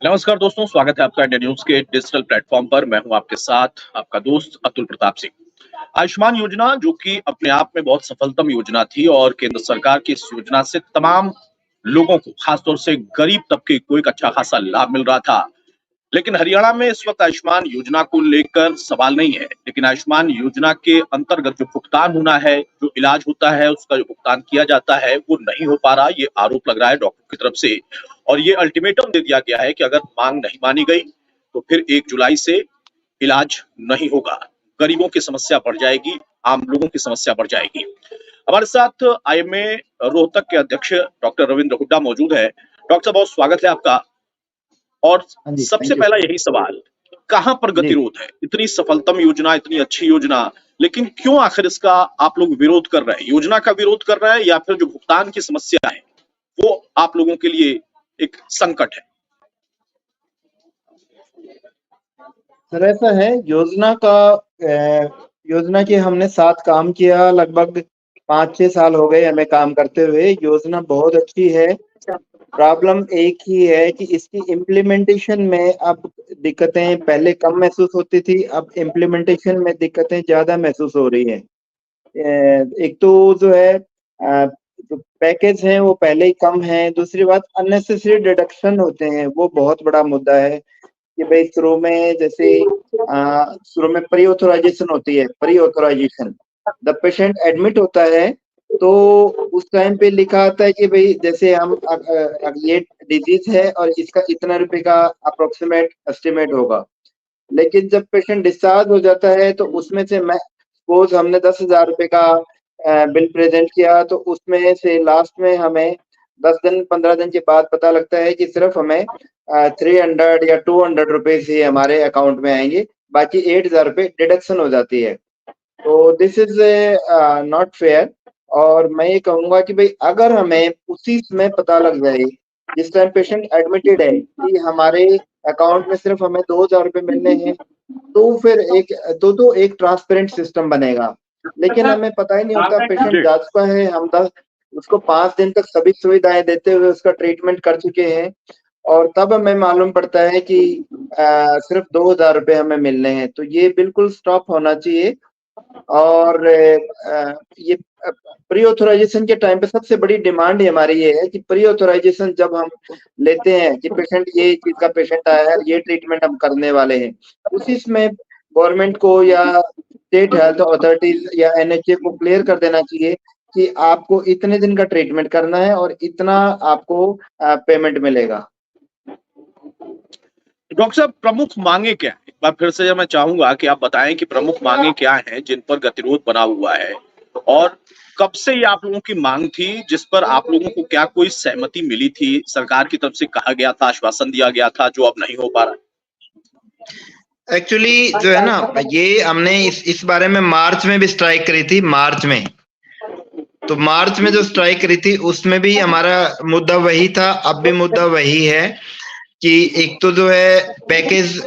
नमस्कार दोस्तों, स्वागत है आपका इंडिया न्यूज के डिजिटल प्लेटफॉर्म पर। मैं हूं आपके साथ आपका दोस्त अतुल प्रताप सिंह। आयुष्मान योजना जो कि अपने आप में बहुत सफलतम योजना थी और केंद्र सरकार की इस योजना से तमाम लोगों को, खासतौर से गरीब तबके को एक अच्छा खासा लाभ मिल रहा था। लेकिन हरियाणा में इस वक्त आयुष्मान योजना को लेकर सवाल नहीं है, लेकिन आयुष्मान योजना के अंतर्गत जो भुगतान होना है, जो इलाज होता है, उसका जो भुगतान किया जाता है वो नहीं हो पा रहा। ये आरोप लग रहा है डॉक्टर की तरफ से और ये अल्टीमेटम दे दिया गया है कि अगर मांग नहीं मानी गई तो फिर 1 जुलाई से इलाज नहीं होगा। गरीबों की समस्या बढ़ जाएगी, आम लोगों की समस्या बढ़ जाएगी। हमारे साथ आईएमए रोहतक के अध्यक्ष डॉक्टर रविंद्र हुड्डा मौजूद है। डॉक्टर साहब, बहुत स्वागत है आपका। और हाँ जी, सबसे थैंक यू। पहला यही सवाल, कहाँ पर जी, गतिरोध है? इतनी सफलतम योजना, इतनी अच्छी योजना, लेकिन क्यों आखिर इसका आप लोग विरोध कर रहे हैं? योजना का विरोध कर रहे हैं या फिर जो भुगतान की समस्या है वो आप लोगों के लिए एक संकट है? सर ऐसा है, योजना के हमने साथ काम किया। लगभग 5-6 साल हो गए हमें काम करते हुए। योजना बहुत अच्छी है। प्रॉब्लम एक ही है कि इसकी इम्प्लीमेंटेशन में अब दिक्कतें पहले कम महसूस होती थी, अब इम्प्लीमेंटेशन में दिक्कतें ज़्यादा महसूस हो रही हैं। एक तो जो है जो पैकेज है वो पहले ही कम है। दूसरी बात, अननेसेसरी डिडक्शन होते हैं, वो बहुत बड़ा मुद्दा है कि भाई शुरू में जैसे शुरू में प्री ऑथोराइजेशन होती है। Pre authorization the patient admit होता है तो उस टाइम पे लिखा आता है कि भाई जैसे हम ये डिजीज है और इसका इतना रुपए का अप्रोक्सीमेट एस्टिमेट होगा। लेकिन जब पेशेंट डिस्चार्ज हो जाता है तो उसमें से मैं सपोज हमने 10,000 रुपए का बिल प्रेजेंट किया तो उसमें से लास्ट में हमें 10 दिन 15 दिन के बाद पता लगता है कि सिर्फ हमें 300 या 200 रुपीज ही हमारे अकाउंट में आएंगे, बाकी 8,000 रुपए डिडक्शन हो जाती है। तो दिस इज नॉट फेयर। और मैं ये कहूंगा कि भाई अगर हमें उसी समय पता लग जाए जिस टाइम पेशेंट एडमिटेड है कि हमारे अकाउंट में सिर्फ हमें 2,000 रुपए मिलने हैं, तो फिर एक ट्रांसपेरेंट सिस्टम बनेगा। लेकिन हमें पता ही नहीं होता, पेशेंट जा चुका है, हम उसको 5 दिन तक सभी सुविधाएं देते हुए उसका ट्रीटमेंट कर चुके हैं और तब हमें मालूम पड़ता है कि सिर्फ 2,000 रुपए हमें मिलने हैं। तो ये बिल्कुल स्टॉप होना चाहिए। और ये प्री ऑथोराइजेशन के टाइम पे सबसे बड़ी डिमांड हमारी ये है कि प्री ऑथोराइजेशन जब हम लेते हैं कि पेशेंट ये चीज का पेशेंट आया है, ये ट्रीटमेंट हम करने वाले हैं, उसी में गवर्नमेंट को या स्टेट हेल्थ अथॉरिटीज या एनएचए को क्लियर कर देना चाहिए कि आपको इतने दिन का ट्रीटमेंट करना है और इतना आपको पेमेंट मिलेगा। डॉक्टर साहब, प्रमुख मांगे क्या है? एक बार फिर से मैं चाहूंगा कि आप बताएं कि प्रमुख मांगे क्या हैं जिन पर गतिरोध बना हुआ है और कब से ये आप लोगों की मांग थी, जिस पर आप लोगों को क्या कोई सहमति मिली थी? सरकार की तरफ से कहा गया था, आश्वासन दिया गया था, जो अब नहीं हो पा रहा? एक्चुअली जो है ना, ये हमने इस बारे में मार्च में भी स्ट्राइक करी थी। मार्च में जो स्ट्राइक करी थी उसमें भी हमारा मुद्दा वही था, अब भी मुद्दा वही है कि एक तो जो है पैकेज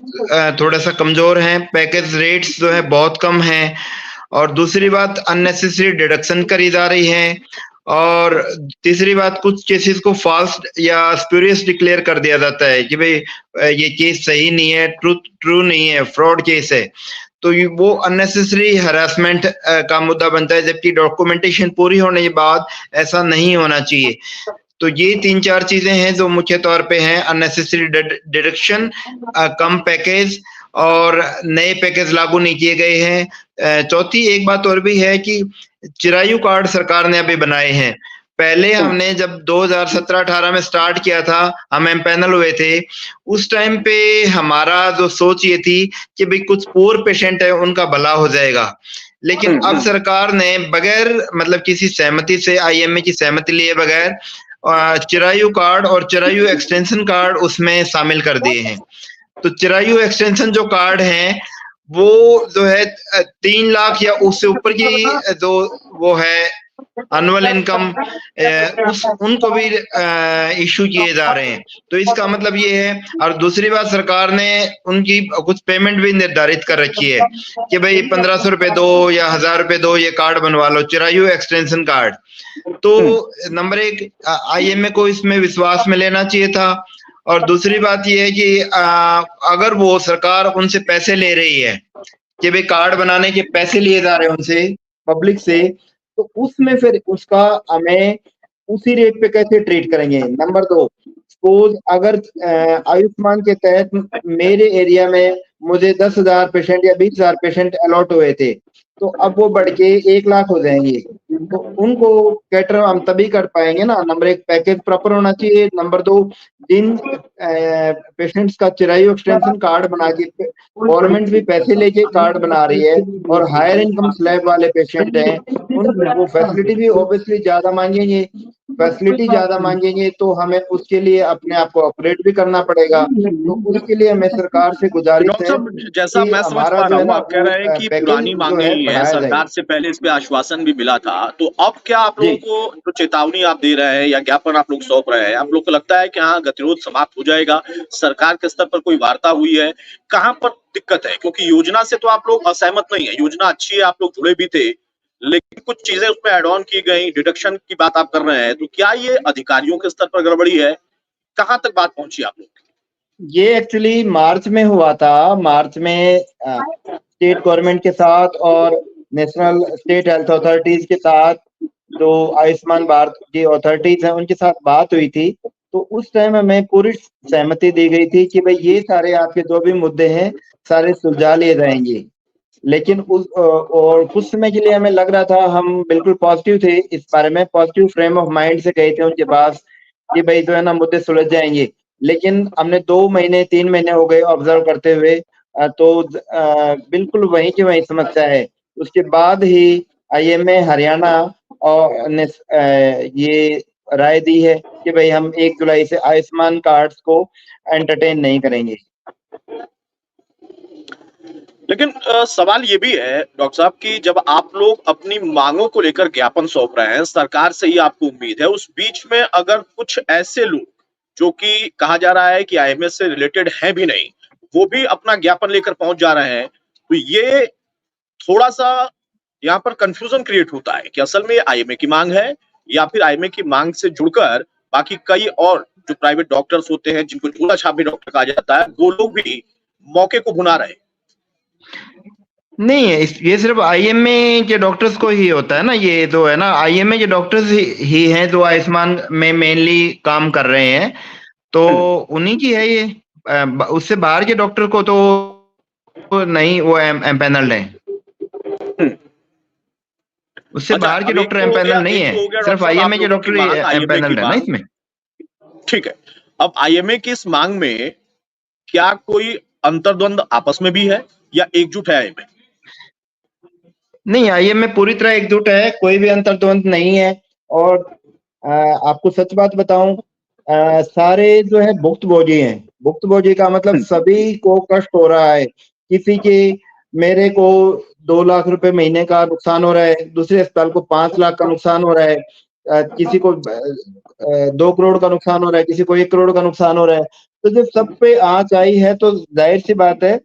थोड़ा सा कमजोर है, पैकेज रेट्स जो है बहुत कम है, और दूसरी बात अननेसेसरी डिडक्शन करी जा रही है, और तीसरी बात कुछ केसेस को फॉल्स या स्पूरियस डिक्लेयर कर दिया जाता है कि भाई ये केस सही नहीं है, ट्रू नहीं है, फ्रॉड केस है। तो वो अननेसेसरी हरासमेंट का मुद्दा बनता है, जबकि डॉक्यूमेंटेशन पूरी होने के बाद ऐसा नहीं होना चाहिए। तो ये 3-4 चीजें हैं जो मुख्य तौर पे हैं, अननेसेसरी डिडक्शन, कम पैकेज और नए पैकेज लागू नहीं किए गए हैं। चौथी एक बात और भी है कि चिरायु कार्ड सरकार ने अभी बनाए हैं। पहले हमने जब 2017-18 में स्टार्ट किया था, हम एम्पैनल हुए थे, उस टाइम पे हमारा जो सोच ये थी कि भाई कुछ पुअर पेशेंट है उनका भला हो जाएगा। लेकिन अब सरकार ने बगैर मतलब किसी सहमति से, आईएमए की सहमति लिए बगैर चिरायु कार्ड और चिरायु एक्सटेंशन कार्ड उसमें शामिल कर दिए हैं। तो चिरायु एक्सटेंशन जो कार्ड है वो जो है 3 लाख या उससे ऊपर की जो वो है एनुअल इनकम, उनको भी इशू किए जा रहे हैं। तो इसका मतलब ये है। और दूसरी बात, सरकार ने उनकी कुछ पेमेंट भी निर्धारित कर रखी है कि भाई 1,500 रुपए दो या 1,000 रुपए दो, ये कार्ड बनवा लो, चिरायु एक्सटेंशन कार्ड। तो नंबर एक, आईएमए को इसमें विश्वास में लेना चाहिए था और दूसरी बात ये है कि अगर वो सरकार उनसे पैसे ले रही है कि भाई कार्ड बनाने के पैसे लिए जा रहे हैं उनसे, पब्लिक से, तो उसमें फिर उसका हमें उसी रेट पे कैसे ट्रीट करेंगे। नंबर 2, सपोज अगर आयुष्मान के तहत मेरे एरिया में मुझे 10,000 पेशेंट या 20,000 पेशेंट अलॉट हुए थे, तो अब वो बढ़ के 1 लाख हो जाएंगे, तो उनको कैटर हम तभी कर पाएंगे ना। नंबर 1, पैकेज प्रॉपर होना चाहिए। नंबर 2, जिन पेशेंट्स का चिरायु एक्सटेंशन कार्ड बना के गवर्नमेंट भी पैसे लेके कार्ड बना रही है और हायर इनकम स्लैब वाले पेशेंट हैं, उन वो फैसिलिटी भी ऑब्वियसली ज्यादा मांगेंगे। फैसिलिटी ज्यादा मांगेंगे तो हमें उसके लिए अपने आप को अपग्रेड भी करना पड़ेगा। तो उसके लिए हमें सरकार से गुजारिश डॉक्टर है साहब, जैसा कि मैं समझ हमारा पा जो रहा है हूँ, ना आप कह वो रहे हैं कि पैकेज पुरानी जो मांगे है ही है, बढ़ाया जाए। सरकार से पहले इस पे आश्वासन भी मिला था, तो अब क्या आप जी, लोगों को जो चेतावनी आप दे रहे हैं या ज्ञापन आप लोग सौंप रहे हैं, आप लोग को लगता है कि हाँ गतिरोध समाप्त हो जाएगा? सरकार के स्तर पर कोई वार्ता हुई है? कहाँ पर दिक्कत है? क्योंकि योजना से तो आप लोग असहमत नहीं है, योजना अच्छी है, आप लोग जुड़े भी थे, लेकिन कुछ चीजें उसमें ऐड ऑन की गई, डिडक्शन की बात आप कर रहे हैं, तो क्या ये अधिकारियों के स्तर पर गड़बड़ी है? कहाँ तक बात पहुंची आप लोग? ये एक्चुअली मार्च में हुआ था। मार्च में स्टेट गवर्नमेंट के साथ और नेशनल स्टेट हेल्थ अथॉरिटीज के साथ जो आयुष्मान भारत की अथॉरिटीज हैं उनके साथ बात हुई थी। तो उस टाइम हमें पूरी सहमति दी गई थी कि भाई ये सारे आपके जो भी मुद्दे हैं सारे सुलझा लिए जाएंगे। लेकिन और कुछ समय के लिए हमें लग रहा था, हम बिल्कुल पॉजिटिव थे इस बारे में, पॉजिटिव फ्रेम ऑफ माइंड से गए थे उनके पास कि भाई जो है ना मुद्दे सुलझ जाएंगे। लेकिन हमने 2 महीने 3 महीने हो गए ऑब्जर्व करते हुए, तो बिल्कुल वहीं की वहीं समस्या है। उसके बाद ही आईएमए हरियाणा और ने ये राय दी है कि भाई हम 1 जुलाई से आयुष्मान कार्ड्स को एंटरटेन नहीं करेंगे। लेकिन सवाल ये भी है डॉक्टर साहब कि जब आप लोग अपनी मांगों को लेकर ज्ञापन सौंप रहे हैं, सरकार से ही आपको उम्मीद है, उस बीच में अगर कुछ ऐसे लोग जो कि कहा जा रहा है कि आईएमएस से रिलेटेड हैं भी नहीं, वो भी अपना ज्ञापन लेकर पहुंच जा रहे हैं, तो ये थोड़ा सा यहाँ पर कंफ्यूजन क्रिएट होता है कि असल में ये आईएमए की मांग है या फिर आईएमए की मांग से जुड़कर बाकी कई और जो प्राइवेट डॉक्टर्स होते हैं, जिनको झोला छापी डॉक्टर कहा जाता है, वो लोग भी मौके को भुना रहे हैं। नहीं, ये सिर्फ आईएमए के डॉक्टर्स को ही होता है ना। ये जो है ना आईएमए के डॉक्टर्स ही हैं जो आयुष्मान में मेनली काम कर रहे हैं, तो उन्हीं की है ये। उससे बाहर के डॉक्टर को तो नहीं, वो एम्पैनल्ड है। उससे अच्छा, बाहर के अब एक डॉक्टर तो हो गया, एम्पैनल नहीं एक है, तो हो गया सिर्फ डॉक्टर साहब आप आईएमए के लोगों की डॉक्टर ही मांग, आईएमए की एम्पैनल्ड है ना मांग। इसमें। ठीक है, अब आईएमए की इस मांग में क्या कोई अंतर्द्वंद आपस में भी है या एकजुट है आईएमए? नहीं, आईएमए पूरी तरह एकजुट है, कोई भी अंतर्द्वंद नहीं है। और आपको सच बात बताऊं, सारे जो है भुक्तभोगी हैं। भुक्तभोगी का मतलब सभी को कष्ट हो रहा है। किसी के, मेरे को 2 लाख रुपए महीने का नुकसान हो रहा है, दूसरे अस्पताल को 5 लाख का नुकसान हो रहा है, किसी को 2 करोड़ का नुकसान हो रहा है, किसी को 1 करोड़ का नुकसान हो रहा है। तो जब सब पे आँच आई है तो जाहिर सी बात है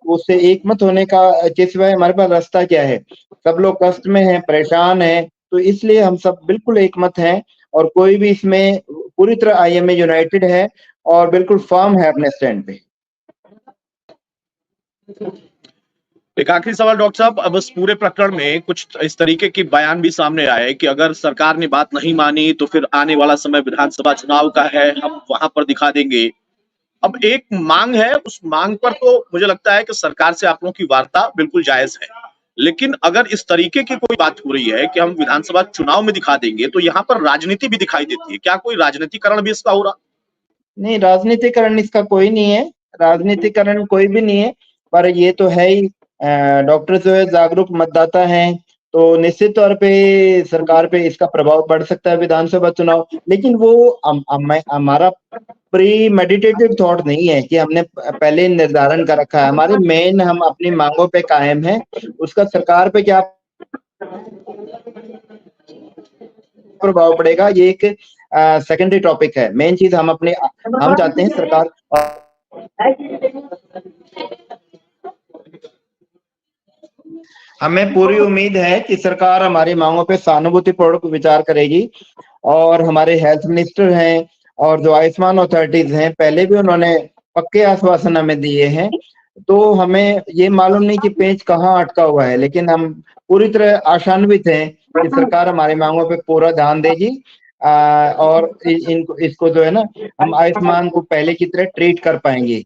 उससे एक मत होने का के सिवाय हमारे पास रास्ता क्या है। सब लोग कष्ट में हैं, परेशान हैं, तो इसलिए हम सब बिल्कुल एक मत हैं और कोई भी इसमें पूरी तरह आईएमए यूनाइटेड है और बिल्कुल फर्म है अपने स्टैंड पे। एक आखिरी सवाल डॉक्टर साहब, अब इस पूरे प्रकरण में कुछ इस तरीके की बयान भी सामने आए कि अगर सरकार ने बात नहीं मानी तो फिर आने वाला समय विधानसभा चुनाव का है, हम वहां पर दिखा देंगे। अब एक मांग है, उस मांग पर तो मुझे लगता है कि सरकार से आप लोगों की वार्ता बिल्कुल जायज है, लेकिन अगर इस तरीके की कोई बात हो रही है कि हम विधानसभा चुनाव में दिखा देंगे, तो यहाँ पर राजनीति भी दिखाई देती है। क्या कोई राजनीतिकरण भी इसका हो रहा? नहीं, राजनीतिकरण इसका कोई नहीं है, राजनीतिकरण कोई भी नहीं है। पर ये तो है ही, डॉक्टर जो है जागरूक मतदाता हैं, तो निश्चित तौर पे सरकार पे इसका प्रभाव पड़ सकता है विधानसभा चुनाव। लेकिन वो हमारा प्री मेडिटेटेड थॉट नहीं है कि हमने पहले निर्धारण कर रखा है। हमारे मेन, हम अपनी मांगों पे कायम हैं, उसका सरकार पे क्या प्रभाव पड़ेगा ये एक सेकेंडरी टॉपिक है। मेन चीज हम चाहते हैं सरकार, हमें पूरी उम्मीद है कि सरकार हमारी मांगों पे सहानुभूतिपूर्वक विचार करेगी। और हमारे हेल्थ मिनिस्टर हैं और जो आयुष्मान अथॉरिटीज हैं पहले भी उन्होंने पक्के आश्वासन हमें दिए हैं, तो हमें ये मालूम नहीं कि पेंच कहाँ अटका हुआ है, लेकिन हम पूरी तरह आशान्वित हैं कि सरकार हमारी मांगों पे पूरा ध्यान देगी और इनको इसको जो है ना हम आयुष्मान को पहले की तरह ट्रीट कर पाएंगे।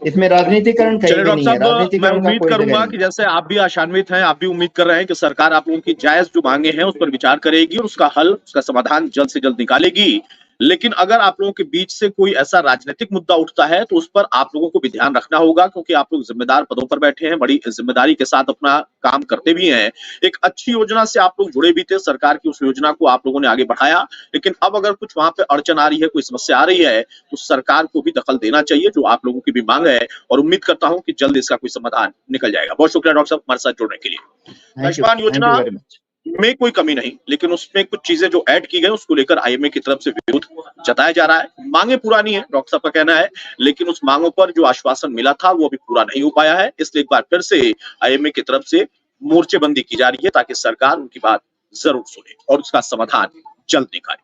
इसमें राजनीतिकरण कहीं चलिए भी डॉक्टर नहीं है, साहब, मैं राजनीतिकरण का उम्मीद कोई जगह करूंगा नहीं। कि जैसे आप भी आशान्वित हैं, आप भी उम्मीद कर रहे हैं कि सरकार आप लोगों की जायज जो मांगे हैं उस पर विचार करेगी और उसका हल, उसका समाधान जल्द से जल्द निकालेगी। लेकिन अगर आप लोगों के बीच से कोई ऐसा राजनीतिक मुद्दा उठता है तो उस पर आप लोगों को भी ध्यान रखना होगा, क्योंकि आप लोग जिम्मेदार पदों पर बैठे हैं, बड़ी जिम्मेदारी के साथ अपना काम करते भी हैं। एक अच्छी योजना से आप लोग जुड़े भी थे, सरकार की उस योजना को आप लोगों ने आगे बढ़ाया, लेकिन अब अगर कुछ वहां पे अड़चन आ रही है, कोई समस्या आ रही है, तो सरकार को भी दखल देना चाहिए, जो आप लोगों की भी मांग है। और उम्मीद करता हूं कि जल्द इसका कोई समाधान निकल जाएगा। बहुत शुक्रिया डॉक्टर साहब हमारे साथ जुड़ने के लिए। आयुष्मान थैंक योजना यू वेरी मच। में कोई कमी नहीं, लेकिन उसमें कुछ चीजें जो ऐड की गई उसको लेकर आईएमए की तरफ से विरोध जताया जा रहा है। मांगे पुरानी है, डॉक्टर साहब का कहना है, लेकिन उस मांगों पर जो आश्वासन मिला था वो अभी पूरा नहीं हो पाया है। इसलिए एक बार फिर से आईएमए की तरफ से मोर्चेबंदी की जा रही है, ताकि सरकार उनकी बात जरूर सुने और उसका समाधान जल्द निकाले।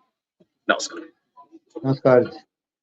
नमस्कार। नमस्कार।